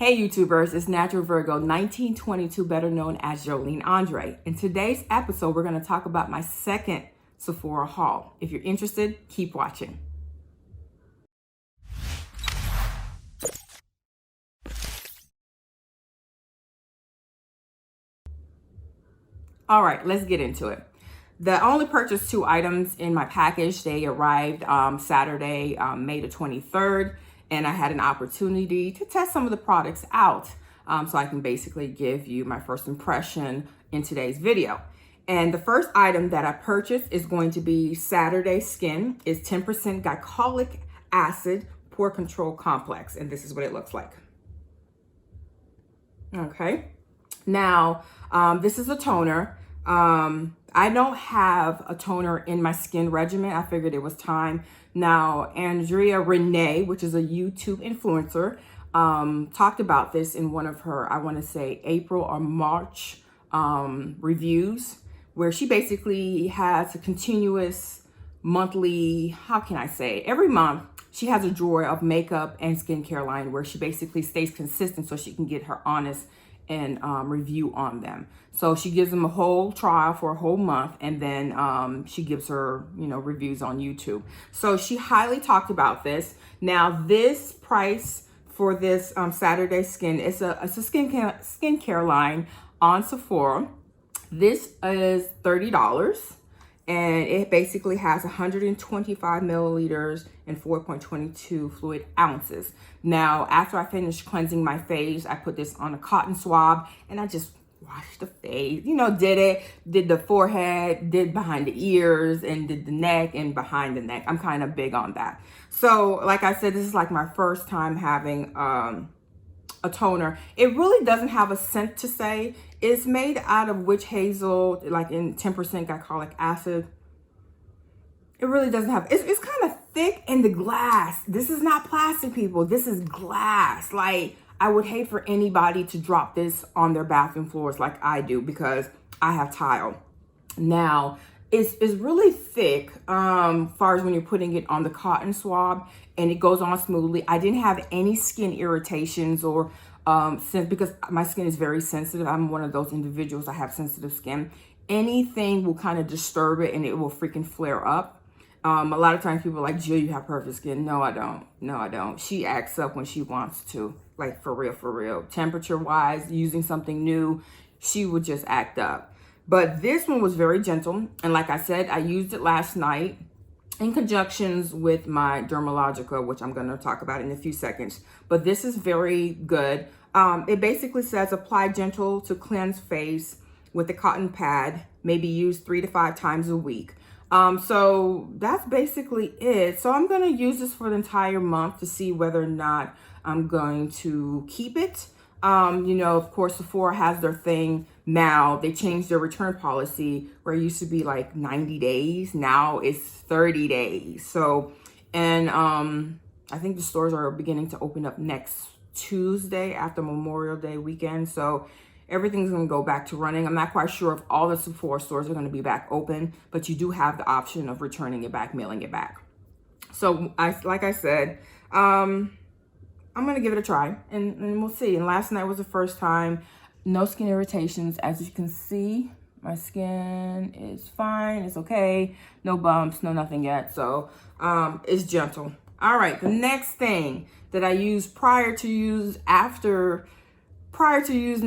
Hey YouTubers, it's Natural Virgo 1922, better known as Jolene Andre. In today's episode, we're going to talk about my second Sephora haul. If you're interested, keep watching. All right, let's get into it. I only purchased 2 items in my package. They arrived Saturday, May the 23rd, and I had an opportunity to test some of the products out. So I can basically give you my first impression in today's video. And the first item that I purchased is going to be Saturday Skin. It's 10% glycolic acid pore control complex. And this is what it looks like. Okay. Now, this is a toner. I don't have a toner in my skin regimen. I figured it was time. Now, Andrea Renee, which is a YouTube influencer, talked about this in one of her, I want to say April or March reviews, where she basically has a continuous monthly, how can I say, every month she has a drawer of makeup and skincare line where she basically stays consistent so she can get her honest and review on them. So she gives them a whole trial for a whole month, and then she gives her, reviews on YouTube. So she highly talked about this. Now, this price for this Saturday Skin, it's a skincare line on Sephora. This is $30. And it basically has 125 milliliters and 4.22 fluid ounces. Now, after I finished cleansing my face, I put this on a cotton swab and I just washed the face, did the forehead, did behind the ears, and did the neck and behind the neck. I'm kind of big on that. So, like I said, this is like my first time having a toner. It really doesn't have a scent to say. It's made out of witch hazel, like in 10% glycolic acid. It really doesn't have, it's kind of thick, and the glass. This is not plastic, people. This is glass. Like, I would hate for anybody to drop this on their bathroom floors like I do, because I have tile. Now, it's really thick far as when you're putting it on the cotton swab, and it goes on smoothly. I didn't have any skin irritations or because my skin is very sensitive. I'm one of those individuals. I have sensitive skin. Anything will kind of disturb it and it will freaking flare up. A lot of times people are like, Jill, you have perfect skin. No, I don't. No, I don't. She acts up when she wants to, like for real. Temperature wise, using something new, she would just act up. But this one was very gentle. And like I said, I used it last night in conjunctions with my Dermalogica, which I'm going to talk about in a few seconds. But this is very good. It basically says apply gentle to cleanse face with a cotton pad, maybe use 3 to 5 times a week. So that's basically it. So I'm going to use this for the entire month to see whether or not I'm going to keep it. Of course, Sephora has their thing now. They changed their return policy where it used to be like 90 days. Now it's 30 days. So, and I think the stores are beginning to open up next Tuesday after Memorial Day weekend. So everything's going to go back to running. I'm not quite sure if all the Sephora stores are going to be back open, but you do have the option of returning it back, mailing it back. So like I said, I'm going to give it a try and we'll see. And last night was the first time. No skin irritations. As you can see, my skin is fine. It's okay. No bumps, no nothing yet. So it's gentle. All right. The next thing that I used prior to using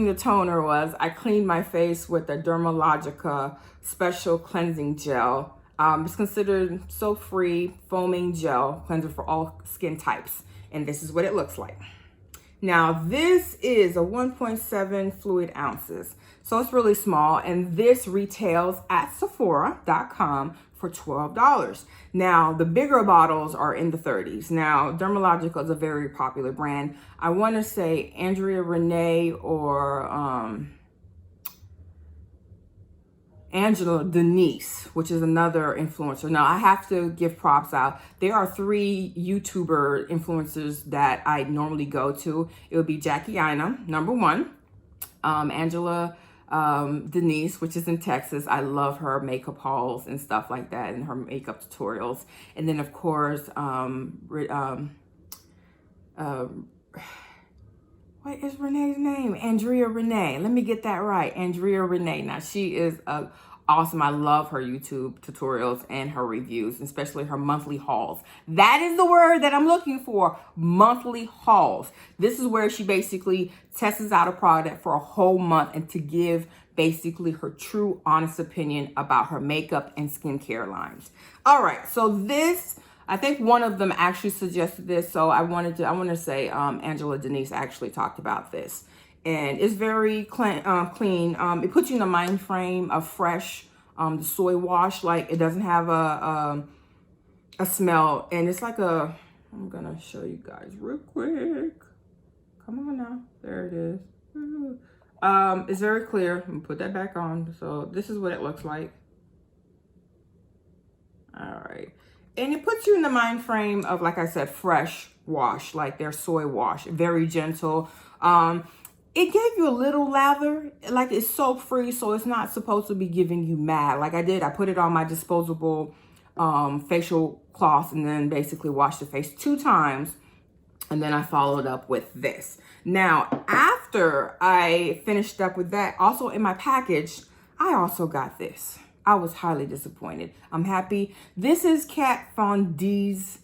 the toner was I cleaned my face with the Dermalogica special cleansing gel. It's considered soap-free foaming gel cleanser for all skin types. And this is what it looks like. Now, this is a 1.7 fluid ounces. So it's really small. And this retails at Sephora.com for $12. Now, the bigger bottles are in the 30s. Now, Dermalogica is a very popular brand. I want to say Andrea Renee or Angela Denise, which is another influencer. Now, I have to give props out. There are 3 YouTuber influencers that I normally go to. It would be Jackie Ina, number 1. Angela Denise, which is in Texas. I love her makeup hauls and stuff like that, and her makeup tutorials. And then, of course, what is Renee's name? Andrea Renee. Let me get that right. Andrea Renee. Now, she is awesome. I love her YouTube tutorials and her reviews, especially her monthly hauls. That is the word that I'm looking for. Monthly hauls. This is where she basically tests out a product for a whole month and to give basically her true, honest opinion about her makeup and skincare lines. All right. So this, I think one of them actually suggested this. So I want to say Angela Denise actually talked about this. And it's very clean. It puts you in the mind frame of fresh. The soy wash, like it doesn't have a smell, and it's like a. I'm gonna show you guys real quick. Come on now, there it is. It's very clear. I'm gonna put that back on. So this is what it looks like. All right, and it puts you in the mind frame of, like I said, fresh wash, like their soy wash, very gentle. It gave you a little lather, like it's soap free, so it's not supposed to be giving you mad. Like I put it on my disposable facial cloth and then basically washed the face 2 times. And then I followed up with this. Now, after I finished up with that, also in my package, I also got this. I was highly disappointed. I'm happy. This is Kat Von D's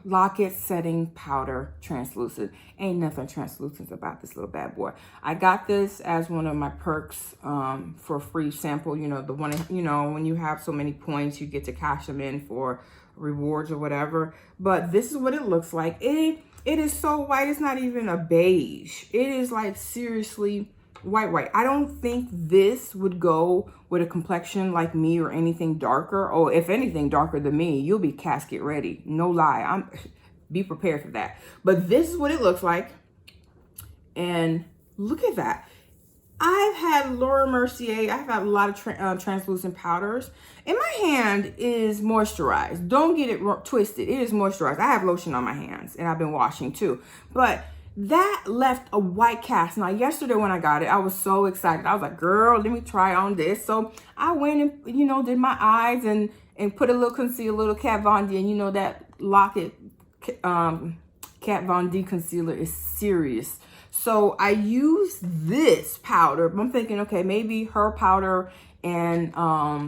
Lock-It Setting Powder Translucent. Ain't nothing translucent about this little bad boy. I got this as one of my perks for a free sample. You know, the one, you know, when you have so many points, you get to cash them in for rewards or whatever. But this is what it looks like. It is so white. It's not even a beige. It is like seriously white. I don't think this would go with a complexion like me or anything darker. Or if anything darker than me, you'll be casket ready. No lie. Be prepared for that. But this is what it looks like. And look at that. I've had Laura Mercier. I've had a lot of translucent powders. And my hand is moisturized. Don't get it twisted. It is moisturized. I have lotion on my hands. And I've been washing too. But that left a white cast. Now, yesterday when I got it, I was so excited. I was like, girl, let me try on this. So I went and, you know, did my eyes and put a little concealer, a little Kat Von D. And you know that Lock-It Kat Von D concealer is serious. So I used this powder. I'm thinking, okay, maybe her powder and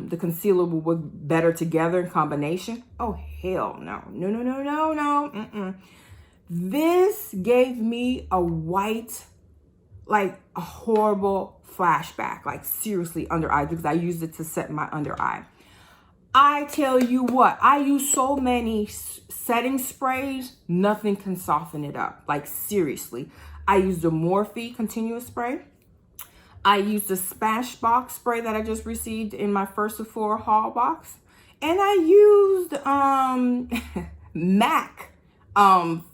the concealer will work better together in combination. Oh, hell no. No. This gave me a white, like a horrible flashback, like seriously under eye, because I used it to set my under eye. I tell you what, I use so many setting sprays, nothing can soften it up. Like seriously. I used the Morphe continuous spray. I used the Smashbox spray that I just received in my first Sephora haul box. And I used MAC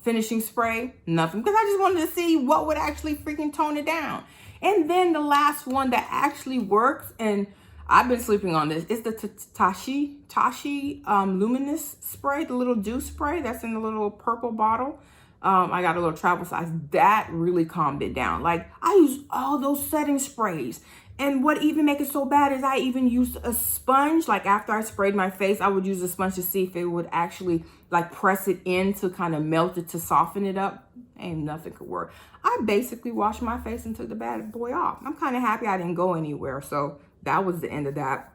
finishing spray, nothing, because I just wanted to see what would actually freaking tone it down. And then the last one that actually works, and I've been sleeping on this, is the Tashi Luminous spray, the little dew spray that's in the little purple bottle. I got a little travel size. That really calmed it down. Like, I used all those setting sprays. And what even make it so bad is I even used a sponge. Like, after I sprayed my face, I would use a sponge to see if it would actually, like, press it in to kind of melt it to soften it up. Ain't nothing could work. I basically washed my face and took the bad boy off. I'm kind of happy I didn't go anywhere. So that was the end of that.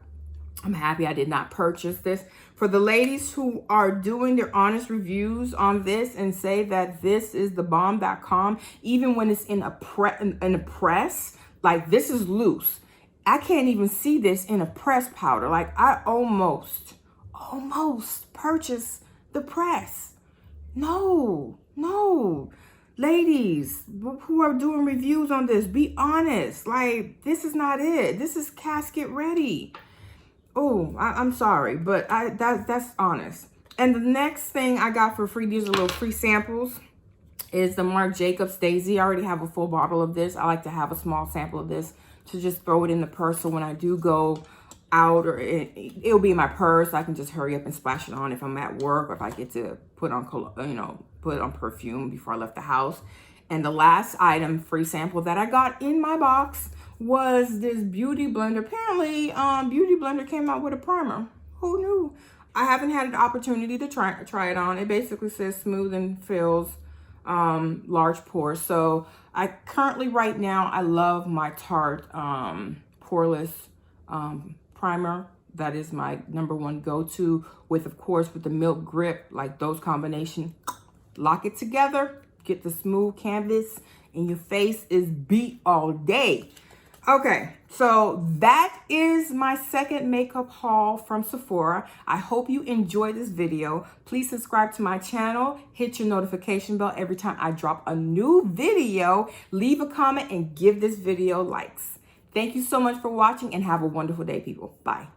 I'm happy I did not purchase this. For the ladies who are doing their honest reviews on this and say that this is the bomb.com, even when it's in a press, like this is loose. I can't even see this in a press powder. Like I almost purchased the press. No. Ladies who are doing reviews on this, be honest. Like, this is not it. This is casket ready. Oh, I'm sorry, but that's honest. And the next thing I got for free, these are little free samples, is the Marc Jacobs Daisy. I already have a full bottle of this. I like to have a small sample of this to just throw it in the purse. So when I do go out, or it'll be in my purse, I can just hurry up and splash it on if I'm at work, or if I get to put on, put on perfume before I left the house. And the last item, free sample that I got in my box, was this Beauty Blender. Apparently, Beauty Blender came out with a primer. Who knew? I haven't had an opportunity to try it on. It basically says smooth and fills large pores. So I currently right now, I love my Tarte poreless primer. That is my #1 go-to, with, of course, with the Milk Grip, like those combination. Lock it together, get the smooth canvas, and your face is beat all day. Okay, so that is my second makeup haul from Sephora. I hope you enjoyed this video. Please subscribe to my channel, hit your notification bell every time I drop a new video, leave a comment, and give this video likes. Thank you so much for watching, and have a wonderful day, people. Bye.